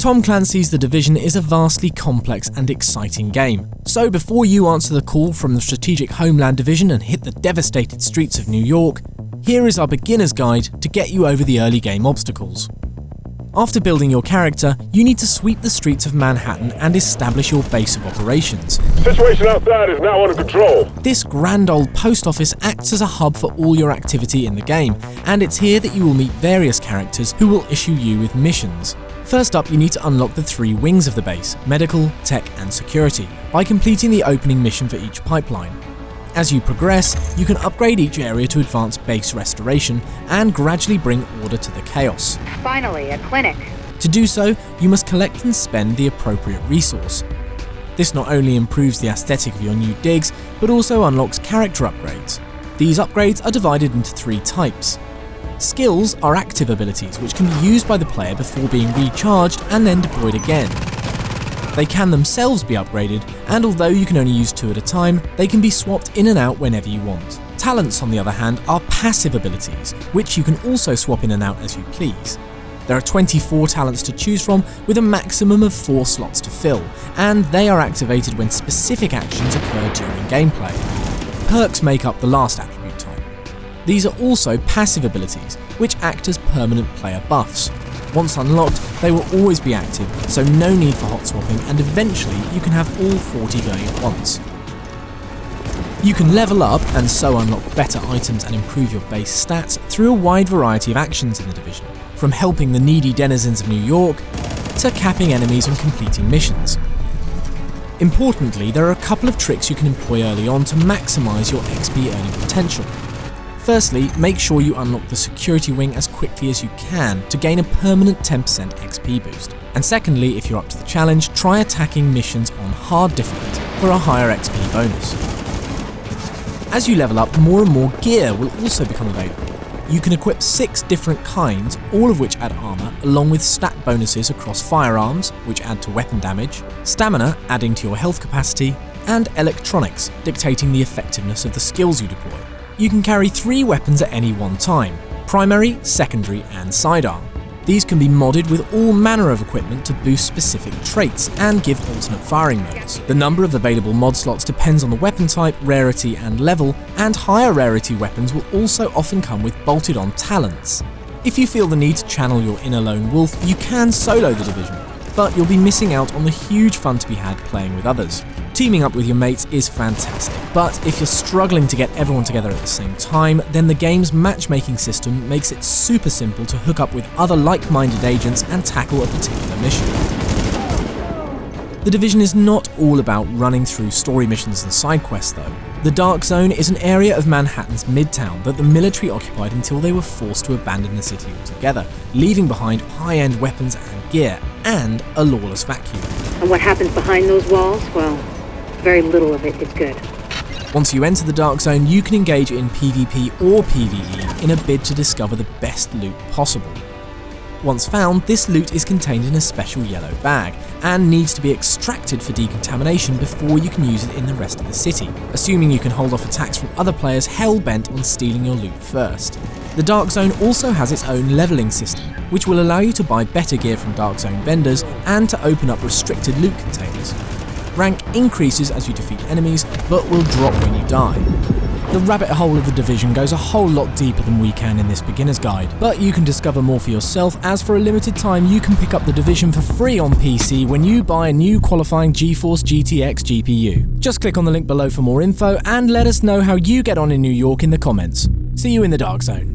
Tom Clancy's The Division is a vastly complex and exciting game. So before you answer the call from the strategic Homeland Division and hit the devastated streets of New York, here is our beginner's guide to get you over the early game obstacles. After building your character, you need to sweep the streets of Manhattan and establish your base of operations. Situation outside is now under control. This grand old post office acts as a hub for all your activity in the game, and it's here that you will meet various characters who will issue you with missions. First up, you need to unlock the 3 wings of the base, medical, tech and security, by completing the opening mission for each pipeline. As you progress, you can upgrade each area to advance base restoration and gradually bring order to the chaos. Finally, a clinic. To do so, you must collect and spend the appropriate resource. This not only improves the aesthetic of your new digs, but also unlocks character upgrades. These upgrades are divided into 3 types. Skills are active abilities which can be used by the player before being recharged and then deployed again. They can themselves be upgraded, and although you can only use 2 at a time, they can be swapped in and out whenever you want. Talents, on the other hand, are passive abilities, which you can also swap in and out as you please. There are 24 talents to choose from, with a maximum of 4 slots to fill, and they are activated when specific actions occur during gameplay. Perks make up the last attribute type. These are also passive abilities, which act as permanent player buffs. Once unlocked, they will always be active, so no need for hot swapping, and eventually you can have all 40 going at once. You can level up and so unlock better items and improve your base stats through a wide variety of actions in the Division, from helping the needy denizens of New York to capping enemies and completing missions. Importantly, there are a couple of tricks you can employ early on to maximise your XP earning potential. Firstly, make sure you unlock the security wing as quickly as you can to gain a permanent 10% XP boost. And secondly, if you're up to the challenge, try attacking missions on hard difficulty for a higher XP bonus. As you level up, more and more gear will also become available. You can equip 6 different kinds, all of which add armor, along with stat bonuses across firearms, which add to weapon damage, stamina, adding to your health capacity, and electronics, dictating the effectiveness of the skills you deploy. You can carry 3 weapons at any one time: primary, secondary, and sidearm. These can be modded with all manner of equipment to boost specific traits and give alternate firing modes. The number of available mod slots depends on the weapon type, rarity, and level, and higher rarity weapons will also often come with bolted-on talents. If you feel the need to channel your inner lone wolf, you can solo the Division, but you'll be missing out on the huge fun to be had playing with others. Teaming up with your mates is fantastic, but if you're struggling to get everyone together at the same time, then the game's matchmaking system makes it super simple to hook up with other like-minded agents and tackle a particular mission. The Division is not all about running through story missions and side quests though. The Dark Zone is an area of Manhattan's Midtown that the military occupied until they were forced to abandon the city altogether, leaving behind high-end weapons and gear, and a lawless vacuum. And what happens behind those walls? Well, very little of it is good. Once you enter the Dark Zone, you can engage in PvP or PvE in a bid to discover the best loot possible. Once found, this loot is contained in a special yellow bag, and needs to be extracted for decontamination before you can use it in the rest of the city, assuming you can hold off attacks from other players hell-bent on stealing your loot first. The Dark Zone also has its own leveling system, which will allow you to buy better gear from Dark Zone vendors and to open up restricted loot containers. Rank increases as you defeat enemies, but will drop when you die. The rabbit hole of the Division goes a whole lot deeper than we can in this beginner's guide, but you can discover more for yourself, as for a limited time you can pick up the Division for free on PC when you buy a new qualifying GeForce GTX GPU. Just click on the link below for more info and let us know how you get on in New York in the comments. See you in the Dark Zone.